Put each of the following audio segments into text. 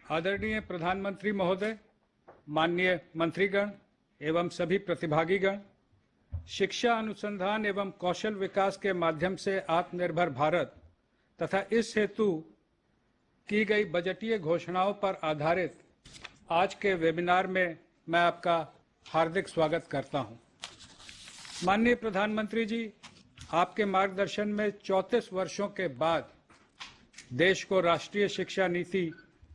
आदरणीय प्रधानमंत्री महोदय, माननीय मंत्रीगण एवं सभी प्रतिभागीगण, शिक्षा अनुसंधान एवं कौशल विकास के माध्यम से आत्मनिर्भर भारत तथा इस हेतु की गई बजटीय घोषणाओं पर आधारित आज के वेबिनार में मैं आपका हार्दिक स्वागत करता हूं। माननीय प्रधानमंत्री जी, आपके मार्गदर्शन में 34 वर्षों के बाद देश को राष्ट्रीय शिक्षा नीति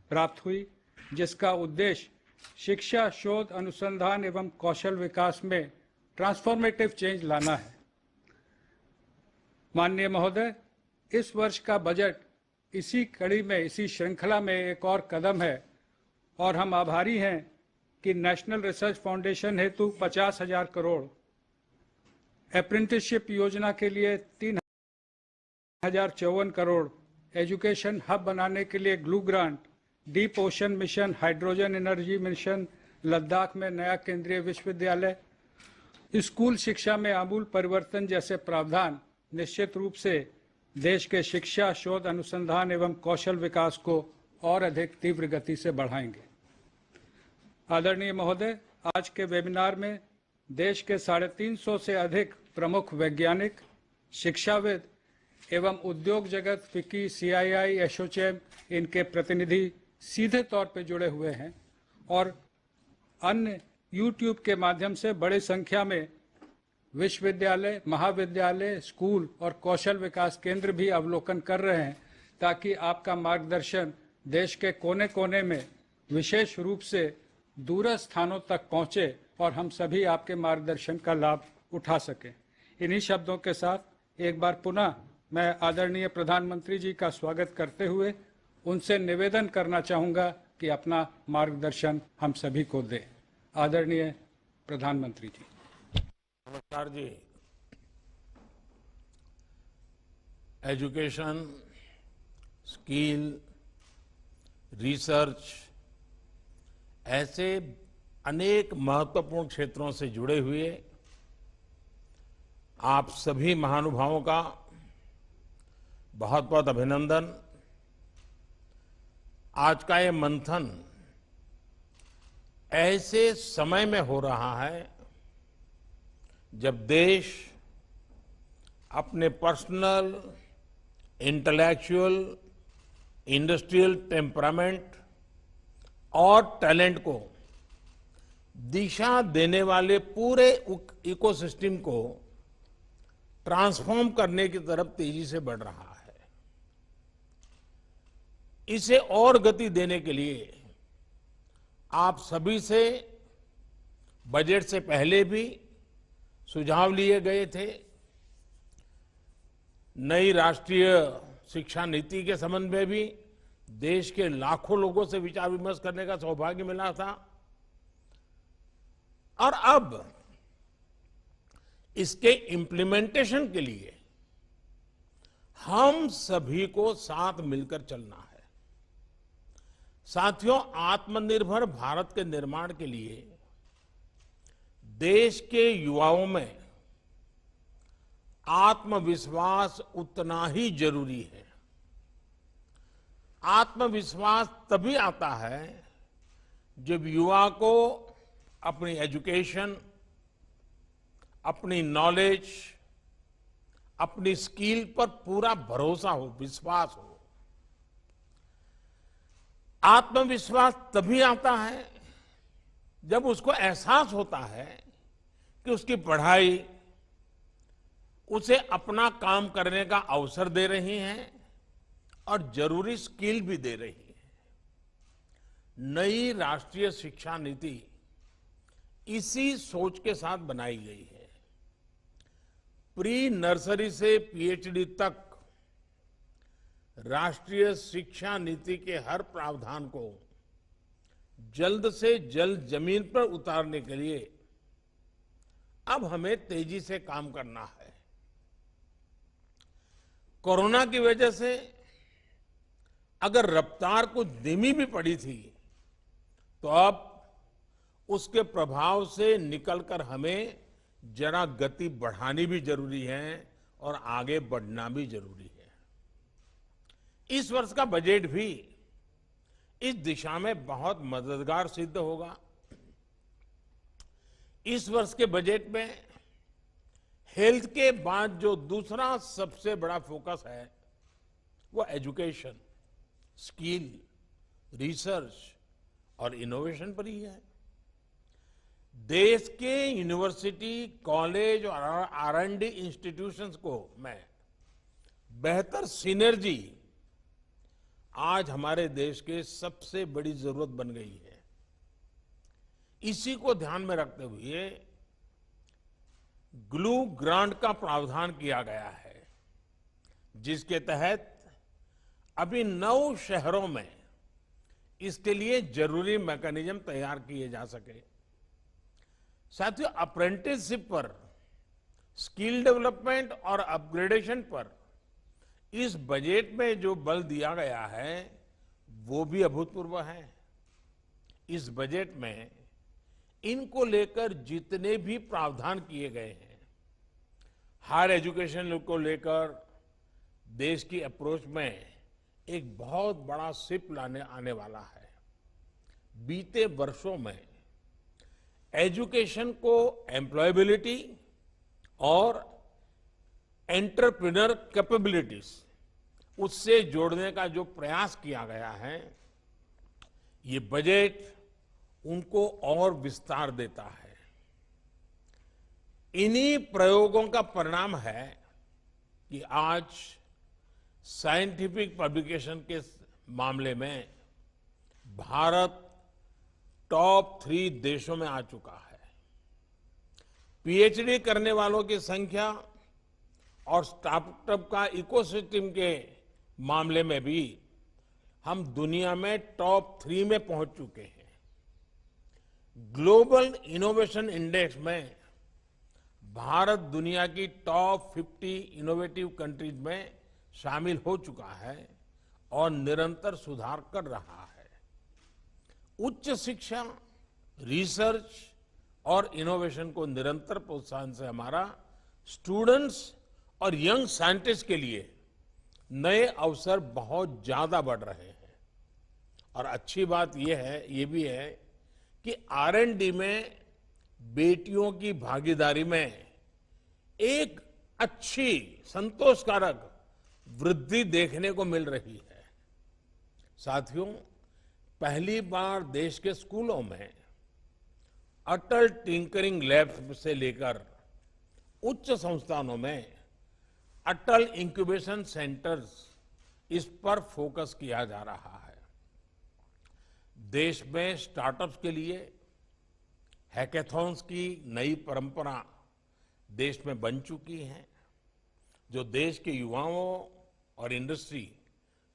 प्राप्त हुई, जिसका उद्देश्य शिक्षा, शोध, अनुसंधान एवं कौशल विकास में ट्रांसफॉर्मेटिव चेंज लाना है। माननीय महोदय, इस वर्ष का बजट इसी कड़ी में, इसी श्रृंखला में एक और कदम है और हम आभारी हैं कि नेशनल रिसर्च फाउंडेशन हेतु 50,000 करोड़, अप्रेंटिसशिप योजना के लिए 3,054 करोड़, एजुकेशन हब बनाने के लिए glue grant, deep ocean mission, hydrogen energy mission, Ladakh में नया केंद्रीय विश्वविद्यालय, स्कूल शिक्षा में आमूल परिवर्तन जैसे प्रावधान निश्चित रूप से देश के शिक्षा, शोध, अनुसंधान एवं कौशल विकास को और अधिक तीव्र गति से बढ़ाएंगे। आदरणीय महोदय, आज के वेबिनार में देश के 350 से अधिक प्रमुख वैज्ञानिक, शिक्षाविद एवं उद्योग जगत, फिक्की, सीआईआई, एसोचैम, इनके प्रतिनिधि सीधे तौर पर जुड़े हुए हैं और अन्य यूट्यूब के माध्यम से बड़ी संख्या में विश्वविद्यालय, महाविद्यालय, स्कूल और कौशल विकास केंद्र भी अवलोकन कर रहे हैं, ताकि आपका मार्गदर्शन देश के कोने कोने में, विशेष रूप से दूरस्थ स्थानों तक पहुंचे और हम सभी आपके मार्गदर्शन का लाभ उठा सकें। इन्हीं शब्दों के साथ एक बार पुनः मैं आदरणीय प्रधानमंत्री जी का स्वागत करते हुए उनसे निवेदन करना चाहूंगा कि अपना मार्गदर्शन हम सभी को दें। आदरणीय प्रधानमंत्री जी। नमस्कार जी। एजुकेशन, स्किल, रिसर्च ऐसे अनेक महत्वपूर्ण क्षेत्रों से जुड़े हुए आप सभी महानुभावों का बहुत बहुत अभिनंदन। आज का ये मंथन ऐसे समय में हो रहा है जब देश अपने पर्सनल, इंटेलेक्चुअल, इंडस्ट्रियल टेम्परामेंट और टैलेंट को दिशा देने वाले पूरे इकोसिस्टम को ट्रांसफॉर्म करने की तरफ तेजी से बढ़ रहा है। इसे और गति देने के लिए आप सभी से बजट से पहले भी सुझाव लिए गए थे। नई राष्ट्रीय शिक्षा नीति के संबंध में भी देश के लाखों लोगों से विचार विमर्श करने का सौभाग्य मिला था और अब इसके इम्प्लीमेंटेशन के लिए हम सभी को साथ मिलकर चलना है। साथियों, आत्मनिर्भर भारत के निर्माण के लिए देश के युवाओं में आत्मविश्वास उतना ही जरूरी है। आत्मविश्वास तभी आता है जब युवा को अपनी एजुकेशन, अपनी नॉलेज, अपनी स्किल पर पूरा भरोसा हो, विश्वास हो। आत्मविश्वास तभी आता है जब उसको एहसास होता है कि उसकी पढ़ाई उसे अपना काम करने का अवसर दे रही है और जरूरी स्किल भी दे रही है। नई राष्ट्रीय शिक्षा नीति इसी सोच के साथ बनाई गई है। प्री नर्सरी से पीएचडी तक राष्ट्रीय शिक्षा नीति के हर प्रावधान को जल्द से जल्द जमीन पर उतारने के लिए अब हमें तेजी से काम करना है। कोरोना की वजह से अगर रफ्तार कुछ धीमी भी पड़ी थी, तो अब उसके प्रभाव से निकलकर हमें जरा गति बढ़ानी भी जरूरी है और आगे बढ़ना भी जरूरी है। इस वर्ष का बजट भी इस दिशा में बहुत मददगार सिद्ध होगा। इस वर्ष के बजट में हेल्थ के बाद जो दूसरा सबसे बड़ा फोकस है वो एजुकेशन, स्किल, रिसर्च और इनोवेशन पर ही है। देश के यूनिवर्सिटी, कॉलेज और R&D इंस्टीट्यूशंस को मैं बेहतर सिनर्जी आज हमारे देश के सबसे बड़ी जरूरत बन गई है। इसी को ध्यान में रखते हुए ग्लू ग्रांट का प्रावधान किया गया है, जिसके तहत अभी 9 शहरों में इसके लिए जरूरी मैकेनिज्म तैयार किए जा सके। साथियों, अप्रेंटिसशिप पर, स्किल डेवलपमेंट और अपग्रेडेशन पर इस बजट में जो बल दिया गया है वो भी अभूतपूर्व है। इस बजट में इनको लेकर जितने भी प्रावधान किए गए हैं, हायर एजुकेशन को लेकर देश की अप्रोच में एक बहुत बड़ा शिफ्ट लाने आने वाला है। बीते वर्षों में एजुकेशन को एम्प्लॉयबिलिटी और एंटरप्रेन्योर कैपेबिलिटीज उससे जोड़ने का जो प्रयास किया गया है, ये बजट उनको और विस्तार देता है। इन्हीं प्रयोगों का परिणाम है कि आज साइंटिफिक पब्लिकेशन के मामले में भारत टॉप 3 देशों में आ चुका है। पीएचडी करने वालों की संख्या और स्टार्टअप का इकोसिस्टम के मामले में भी हम दुनिया में टॉप 3 में पहुंच चुके हैं। ग्लोबल इनोवेशन इंडेक्स में भारत दुनिया की टॉप 50 इनोवेटिव कंट्रीज में शामिल हो चुका है और निरंतर सुधार कर रहा है। उच्च शिक्षा, रिसर्च और इनोवेशन को निरंतर प्रोत्साहन से हमारा स्टूडेंट्स और यंग साइंटिस्ट के लिए नए अवसर बहुत ज्यादा बढ़ रहे हैं। और अच्छी बात ये भी है कि R&D में बेटियों की भागीदारी में एक अच्छी, संतोषकारक वृद्धि देखने को मिल रही है। साथियों, पहली बार देश के स्कूलों में अटल टिंकरिंग लैब से लेकर उच्च संस्थानों में अटल इंक्यूबेशन सेंटर्स, इस पर फोकस किया जा रहा है। देश में स्टार्टअप्स के लिए हैकेथॉन्स की नई परंपरा देश में बन चुकी है, जो देश के युवाओं और इंडस्ट्री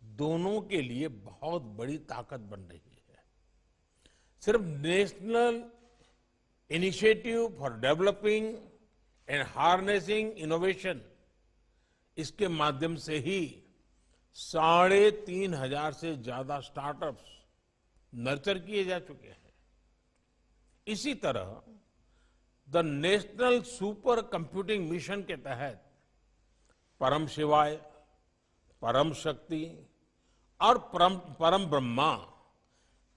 दोनों के लिए बहुत बड़ी ताकत बन रही है। सिर्फ national initiative for developing and harnessing innovation, इसके माध्यम से ही 3,500 से ज्यादा स्टार्टअप्स नर्चर किए जा चुके हैं। इसी तरह the national super computing mission के तहत परम शिवाय, परम शक्ति और परम ब्रह्मा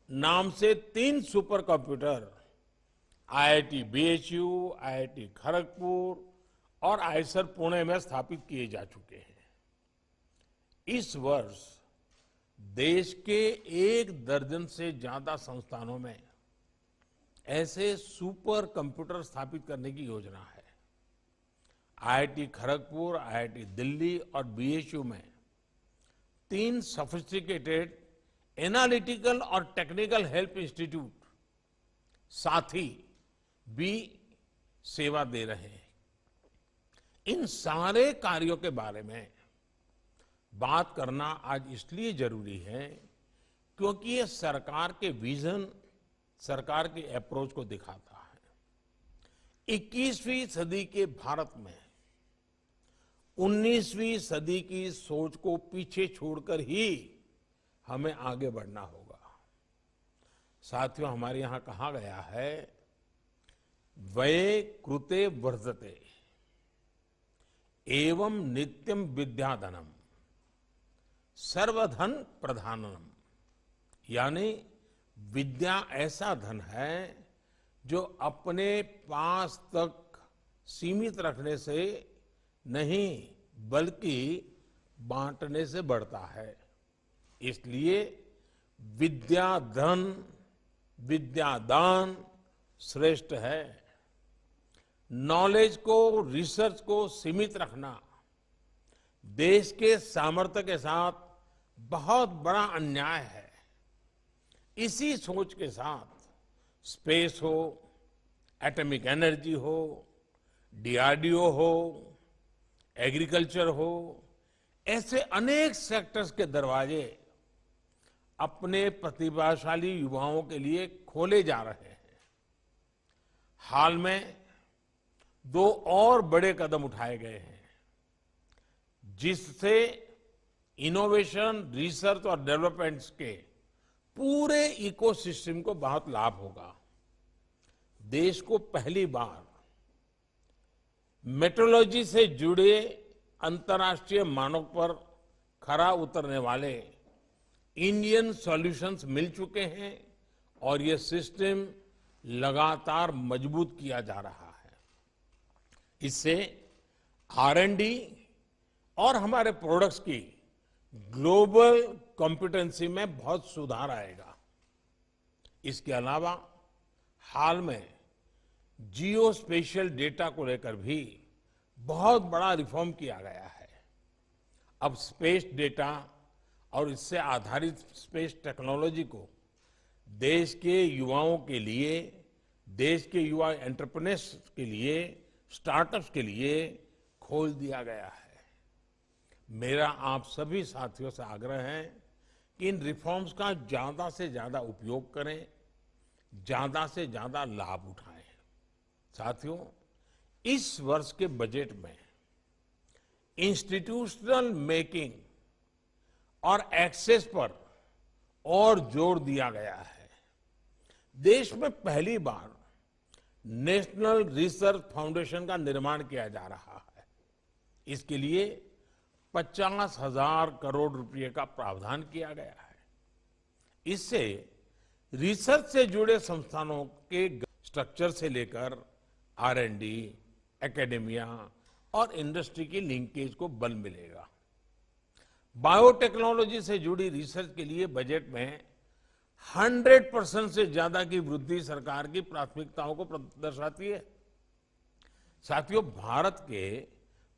नाम से 3 super computer IIT BHU, IIT Kharagpur और आईसर पुणे में स्थापित किए जा चुके हैं। इस वर्ष देश के 1 दर्जन से ज्यादा संस्थानों में ऐसे सुपर कंप्यूटर स्थापित करने की योजना है। IIT खड़गपुर, IIT दिल्ली और BHU में 3 सोफिस्टिकेटेड एनालिटिकल और टेक्निकल हेल्प इंस्टीट्यूट साथी भी सेवा दे रहे हैं। इन सारे कार्यों के बारे में बात करना आज इसलिए जरूरी है क्योंकि ये सरकार के विजन, सरकार के अप्रोच को दिखाता है। 21वीं सदी के भारत में 19वीं सदी की सोच को पीछे छोड़कर ही हमें आगे बढ़ना होगा। साथियों, हमारे यहां कहा गया है, व्यय कृते वर्धते एवं नित्यम विद्याधनम सर्वधन प्रधानम। यानी विद्या ऐसा धन है जो अपने पास तक सीमित रखने से नहीं बल्कि बांटने से बढ़ता है। इसलिए विद्या धन विद्या दान श्रेष्ठ है। नॉलेज को रिसर्च को सीमित रखना देश के सामर्थ्य के साथ बहुत बड़ा अन्याय है। इसी सोच के साथ स्पेस हो, एटॉमिक एनर्जी हो, डीआरडीओ हो, एग्रीकल्चर हो, ऐसे अनेक सेक्टर्स के दरवाजे अपने प्रतिभाशाली युवाओं के लिए खोले जा रहे हैं। हाल में 2 और बड़े कदम उठाए गए हैं जिससे इनोवेशन, रिसर्च और डेवलपमेंट के पूरे इकोसिस्टम को बहुत लाभ होगा। देश को पहली बार मेट्रोलॉजी से जुड़े अंतर्राष्ट्रीय मानक पर खरा उतरने वाले इंडियन सॉल्यूशंस मिल चुके हैं और ये सिस्टम लगातार मजबूत किया जा रहा है। इससे R&D और हमारे प्रोडक्ट्स की ग्लोबल कॉम्पिटेंसी में बहुत सुधार आएगा। इसके अलावा हाल में जियो स्पेशियल डेटा को लेकर भी बहुत बड़ा रिफॉर्म किया गया है। अब स्पेस डेटा और इससे आधारित स्पेस टेक्नोलॉजी को देश के युवाओं के लिए, देश के युवा एंटरप्रेन्योर्स के लिए, स्टार्टअप्स के लिए खोल दिया गया है। मेरा आप सभी साथियों से आग्रह है कि इन रिफॉर्म्स का ज्यादा से ज्यादा उपयोग करें, ज्यादा से ज्यादा लाभ उठाएं। साथियों, इस वर्ष के बजट में इंस्टीट्यूशनल मेकिंग और एक्सेस पर और जोर दिया गया है। देश में पहली बार नेशनल रिसर्च फाउंडेशन का निर्माण किया जा रहा है। इसके लिए 50,000 करोड़ रुपए का प्रावधान किया गया है। इससे रिसर्च से जुड़े संस्थानों के स्ट्रक्चर से लेकर R&D, एकेडेमिया और इंडस्ट्री की लिंकेज को बल मिलेगा। बायोटेक्नोलॉजी से जुड़ी रिसर्च के लिए बजट में 100% से ज्यादा की वृद्धि सरकार की प्राथमिकताओं को दर्शाती है। साथियों, भारत के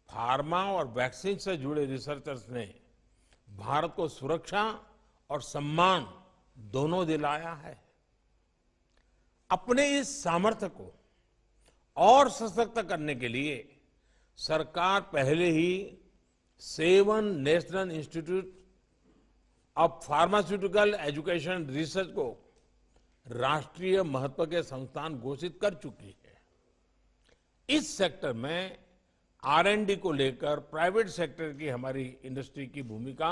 फार्मा और वैक्सीन से जुड़े रिसर्चर्स ने भारत को सुरक्षा और सम्मान दोनों दिलाया है। अपने इस सामर्थ्य को और सशक्त करने के लिए सरकार पहले ही 7 national institute of pharmaceutical education research को राष्ट्रीय महत्व के संस्थान घोषित कर चुकी है। इस सेक्टर में R&D को लेकर प्राइवेट सेक्टर की हमारी इंडस्ट्री की भूमिका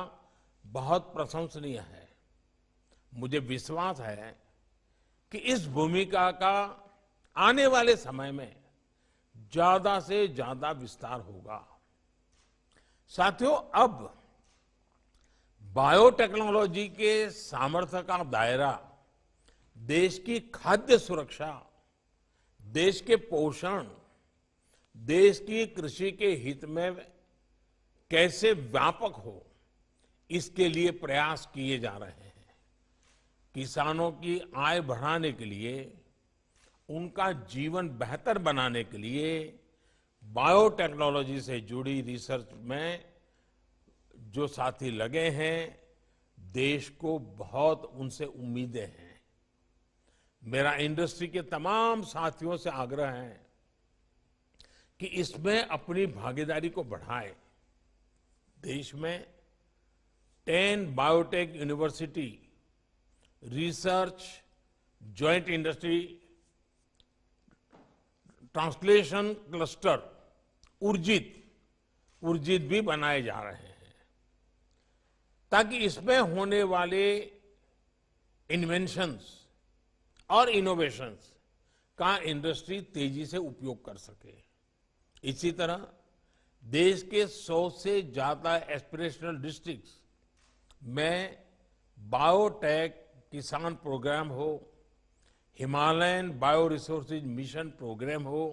बहुत प्रशंसनीय है। मुझे विश्वास है कि इस भूमिका का आने वाले समय में ज्यादा से ज्यादा विस्तार होगा। साथियों, अब बायोटेक्नोलॉजी के सामर्थ्य का दायरा देश की खाद्य सुरक्षा, देश के पोषण, देश की कृषि के हित में कैसे व्यापक हो, इसके लिए प्रयास किए जा रहे हैं। किसानों की आय बढ़ाने के लिए, उनका जीवन बेहतर बनाने के लिए बायोटेक्नोलॉजी से जुड़ी रिसर्च में जो साथी लगे हैं, देश को बहुत उनसे उम्मीदें हैं। मेरा इंडस्ट्री के तमाम साथियों से आग्रह है कि इसमें अपनी भागीदारी को बढ़ाएं। देश में 10 biotech university research, joint industry translation cluster Urjit भी बनाए जा रहे हैं ताकि इसमें होने वाले इन्वेंशंस और इनोवेशंस का इंडस्ट्री तेजी से उपयोग कर सके। इसी तरह देश के 100 से ज्यादा एस्पिरेशनल डिस्ट्रिक्ट्स में बायोटेक किसान प्रोग्राम हो, Himalayan bio resources mission program हो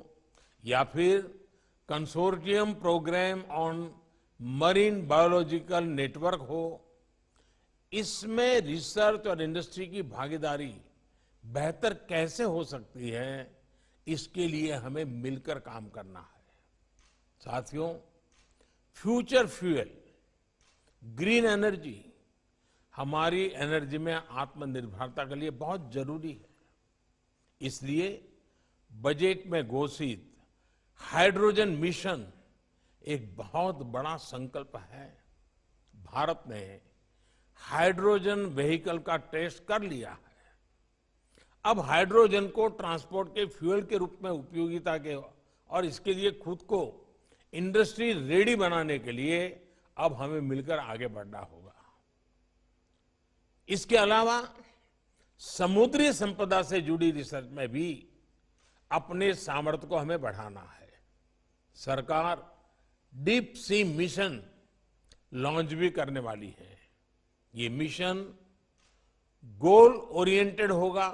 या फिर consortium program on marine biological network हो, इसमें रिसर्च और इंडस्ट्री की भागीदारी बेहतर कैसे हो सकती है, इसके लिए हमें मिलकर काम करना है। साथियों, फ्यूचर फ्यूल, ग्रीन एनर्जी हमारी एनर्जी में आत्मनिर्भरता के लिए बहुत जरूरी है। इसलिए बजट में घोषित हाइड्रोजन मिशन एक बहुत बड़ा संकल्प है। भारत ने हाइड्रोजन व्हीकल का टेस्ट कर लिया है। अब हाइड्रोजन को ट्रांसपोर्ट के फ्यूल के रूप में उपयोगिता के और इसके लिए खुद को इंडस्ट्री रेडी बनाने के लिए अब हमें मिलकर आगे बढ़ना होगा। इसके अलावा समुद्री संपदा से जुड़ी रिसर्च में भी अपने सामर्थ्य को हमें बढ़ाना है। सरकार डीप सी मिशन लॉन्च भी करने वाली है। ये मिशन गोल ओरिएंटेड होगा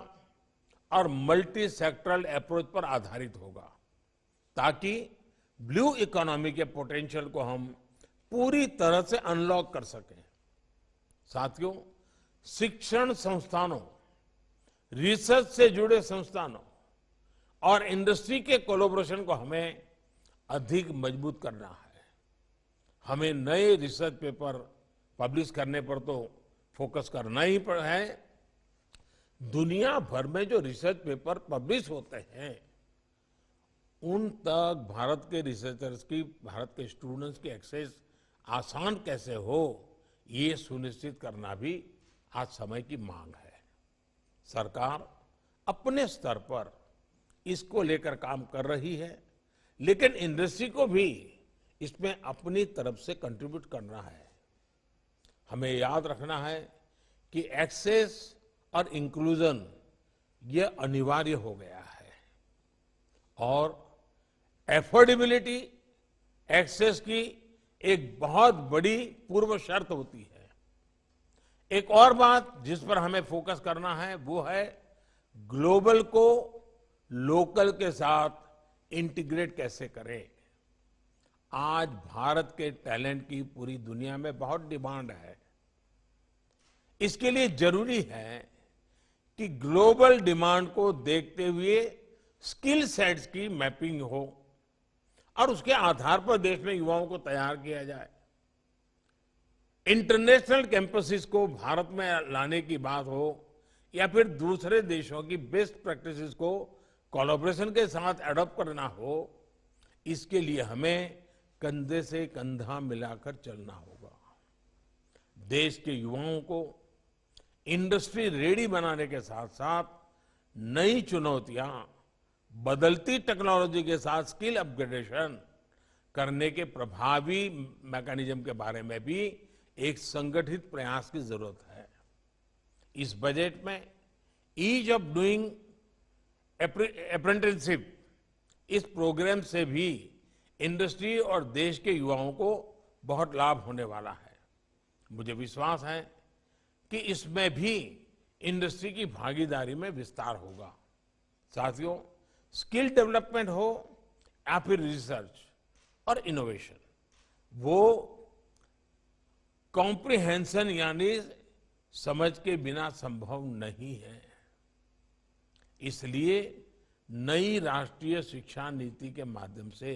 और मल्टी सेक्टरल अप्रोच पर आधारित होगा, ताकि ब्लू इकोनॉमी के पोटेंशियल को हम पूरी तरह से अनलॉक कर सकें। साथियों, शिक्षण संस्थानों, रिसर्च से जुड़े संस्थानों और इंडस्ट्री के कोलैबोरेशन को हमें अधिक मजबूत करना है। हमें नए रिसर्च पेपर पब्लिश करने पर तो फोकस करना ही है। दुनिया भर में जो रिसर्च पेपर पब्लिश होते हैं, उन तक भारत के रिसर्चर्स की, भारत के स्टूडेंट्स की एक्सेस आसान कैसे हो, ये सुनिश्चित करना भी आज समय की मांग है। सरकार अपने स्तर पर इसको लेकर काम कर रही है, लेकिन इंडस्ट्री को भी इसमें अपनी तरफ से कंट्रीब्यूट करना है। हमें याद रखना है कि एक्सेस और इंक्लूजन ये अनिवार्य हो गया है और एफोर्डेबिलिटी एक्सेस की एक बहुत बड़ी पूर्व शर्त होती है। एक और बात जिस पर हमें फोकस करना है वो है ग्लोबल को लोकल के साथ इंटीग्रेट कैसे करें। आज भारत के टैलेंट की पूरी दुनिया में बहुत डिमांड है। इसके लिए जरूरी है कि ग्लोबल डिमांड को देखते हुए स्किल सेट्स की मैपिंग हो और उसके आधार पर देश में युवाओं को तैयार किया जाए। इंटरनेशनल कैंपसेस को भारत में लाने की बात हो या फिर दूसरे देशों की बेस्ट प्रैक्टिसेस को कोलैबोरेशन के साथ एडॉप्ट करना हो, इसके लिए हमें कंधे से कंधा मिलाकर चलना होगा। देश के युवाओं को इंडस्ट्री रेडी बनाने के साथ साथ नई चुनौतियां, बदलती टेक्नोलॉजी के साथ स्किल अपग्रेडेशन करने के प्रभावी मैकेनिज्म के बारे में भी एक संगठित प्रयास की जरूरत है। इस बजट में ईज ऑफ डूइंग अप्रेंटिसशिप, इस प्रोग्राम से भी इंडस्ट्री और देश के युवाओं को बहुत लाभ होने वाला है। मुझे विश्वास है कि इसमें भी इंडस्ट्री की भागीदारी में विस्तार होगा। साथियों, स्किल डेवलपमेंट हो या फिर रिसर्च और इनोवेशन, वो कॉम्प्रिहेंशन यानी समझ के बिना संभव नहीं है। इसलिए नई राष्ट्रीय शिक्षा नीति के माध्यम से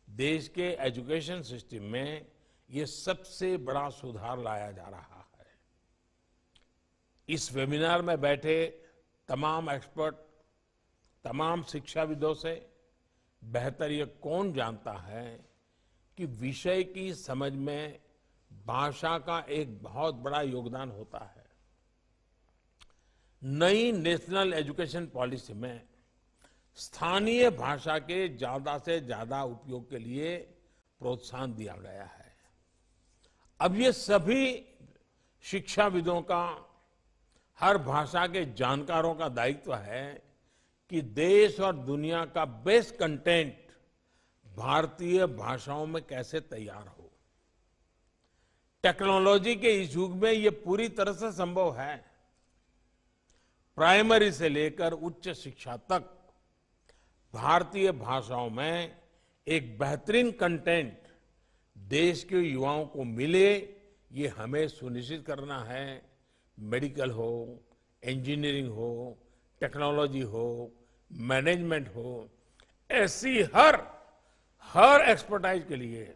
देश के एजुकेशन सिस्टम में ये सबसे बड़ा सुधार लाया जा रहा है। इस वेबिनार में बैठे तमाम एक्सपर्ट, तमाम शिक्षाविदों से बेहतर ये कौन जानता है कि विषय की समझ में भाषा का एक बहुत बड़ा योगदान होता है। नई नेशनल एजुकेशन पॉलिसी में स्थानीय भाषा के ज्यादा से ज्यादा उपयोग के लिए प्रोत्साहन दिया गया है। अब ये सभी शिक्षाविदों का, हर भाषा के जानकारों का दायित्व है कि देश और दुनिया का बेस्ट कंटेंट भारतीय भाषाओं में कैसे तैयार हो। टेक्नोलॉजी के इस युग में ये पूरी तरह से संभव है। प्राइमरी से लेकर उच्च शिक्षा तक भारतीय भाषाओं में एक बेहतरीन कंटेंट देश के युवाओं को मिले, ये हमें सुनिश्चित करना है। मेडिकल हो, इंजीनियरिंग हो, टेक्नोलॉजी हो, मैनेजमेंट हो, ऐसी हर एक्सपर्टाइज के लिए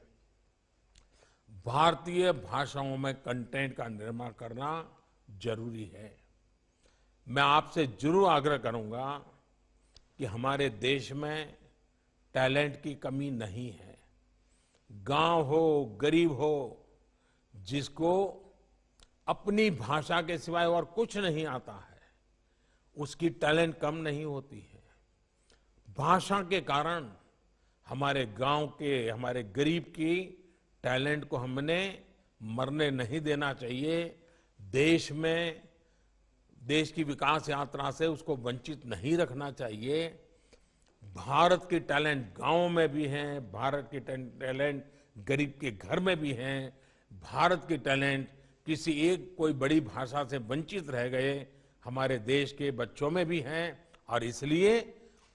भारतीय भाषाओं में कंटेंट का निर्माण करना जरूरी है। मैं आपसे जरूर आग्रह करूंगा कि हमारे देश में टैलेंट की कमी नहीं है। गांव हो, गरीब हो, जिसको अपनी भाषा के सिवाय और कुछ नहीं आता है, उसकी टैलेंट कम नहीं होती है। भाषा के कारण हमारे गांव के, हमारे गरीब की टैलेंट को हमने मरने नहीं देना चाहिए। देश की विकास यात्रा से उसको वंचित नहीं रखना चाहिए। भारत की टैलेंट गांव में भी हैं, भारत की टैलेंट गरीब के घर में भी हैं, भारत की टैलेंट किसी एक कोई बड़ी भाषा से वंचित रह गए हमारे देश के बच्चों में भी हैं। और इसलिए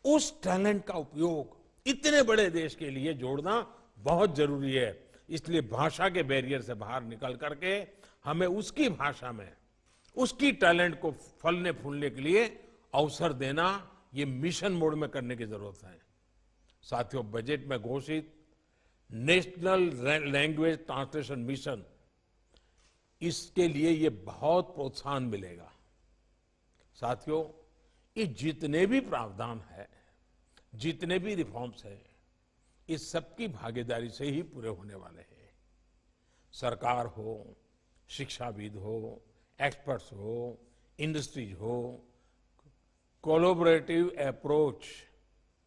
उस टैलेंट का उपयोग इतने बड़े देश के लिए जोड़ना बहुत जरूरी है। इसलिए भाषा के बैरियर से बाहर निकल करके हमें उसकी भाषा में उसकी टैलेंट को फलने फूलने के लिए अवसर देना, ये मिशन मोड में करने की जरूरत है। साथियों, बजट में घोषित नेशनल लैंग्वेज ट्रांसलेशन मिशन, इसके लिए ये बहुत प्रोत्साहन मिलेगा। साथियों, ये जितने भी प्रावधान है, जितने भी रिफॉर्म्स है, इस सबकी भागीदारी से ही पूरे होने वाले हैं। सरकार हो, शिक्षाविद हो, एक्सपर्ट्स हो, इंडस्ट्रीज हो, कोलैबोरेटिव अप्रोच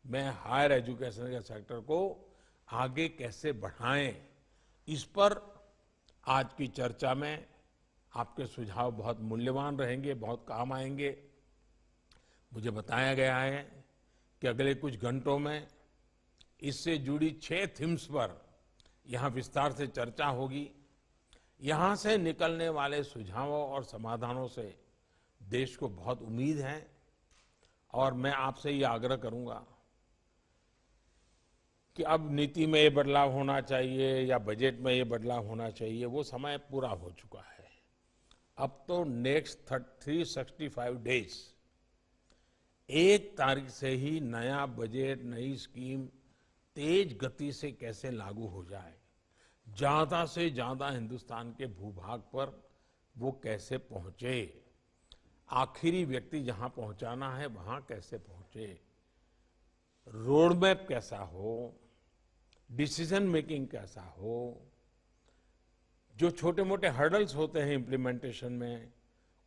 में हायर एजुकेशन के सेक्टर को आगे कैसे बढ़ाएं, इस पर आज की चर्चा में आपके सुझाव बहुत मूल्यवान रहेंगे, बहुत काम आएंगे। मुझे बताया गया है कि अगले कुछ घंटों में इससे जुड़ी 6 थीम्स पर यहां विस्तार से चर्चा होगी। यहां से निकलने वाले सुझावों और समाधानों से देश को बहुत उम्मीद है। और मैं आपसे ये आग्रह करूंगा कि अब नीति में ये बदलाव होना चाहिए या बजट में ये बदलाव होना चाहिए, वो समय पूरा हो चुका है। अब तो नेक्स्ट 365 डेज, 1 तारीख से ही नया बजट, नई स्कीम तेज गति से कैसे लागू हो जाए, ज्यादा से ज्यादा हिंदुस्तान के भूभाग पर वो कैसे पहुंचे, आखिरी व्यक्ति जहां पहुंचाना है वहां कैसे पहुंचे, रोड मैप कैसा हो, डिसीजन मेकिंग कैसा हो, जो छोटे मोटे हर्डल्स होते हैं इम्प्लीमेंटेशन में,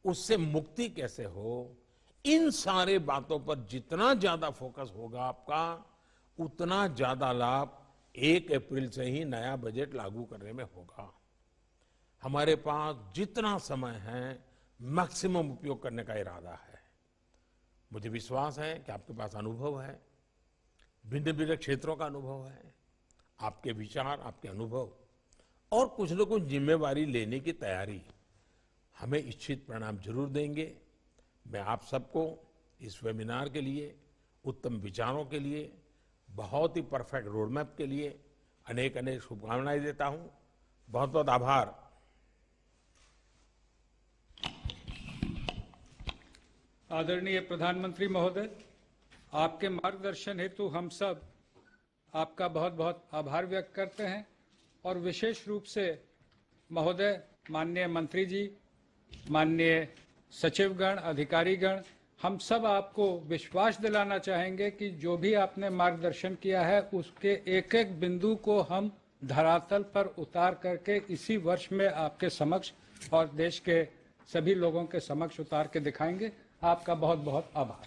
उससे मुक्ति कैसे हो, इन सारे बातों पर जितना ज्यादा फोकस होगा आपका, उतना ज्यादा लाभ 1 अप्रैल से ही नया बजट लागू करने में होगा। हमारे पास जितना समय है मैक्सिमम उपयोग करने का इरादा है। मुझे विश्वास है कि आपके पास अनुभव है, भिन्न भिन्न क्षेत्रों का अनुभव है, आपके विचार, आपके अनुभव और कुछ न कुछ जिम्मेवारी लेने की तैयारी हमें इच्छित परिणाम जरूर देंगे। मैं आप सबको इस वेबिनार के लिए, उत्तम विचारों के लिए, बहुत ही परफेक्ट रोड मैप के लिए अनेक अनेक शुभकामनाएं देता हूं। बहुत बहुत आभार। आदरणीय प्रधानमंत्री महोदय, आपके मार्गदर्शन हेतु हम सब आपका बहुत बहुत आभार व्यक्त करते हैं और विशेष रूप से महोदय, माननीय मंत्री जी, माननीय सचिवगण, अधिकारीगण, हम सब आपको विश्वास दिलाना चाहेंगे कि जो भी आपने मार्गदर्शन किया है उसके एक एक बिंदु को हम धरातल पर उतार करके इसी वर्ष में आपके समक्ष और देश के सभी लोगों के समक्ष उतार के दिखाएंगे। आपका बहुत बहुत आभार।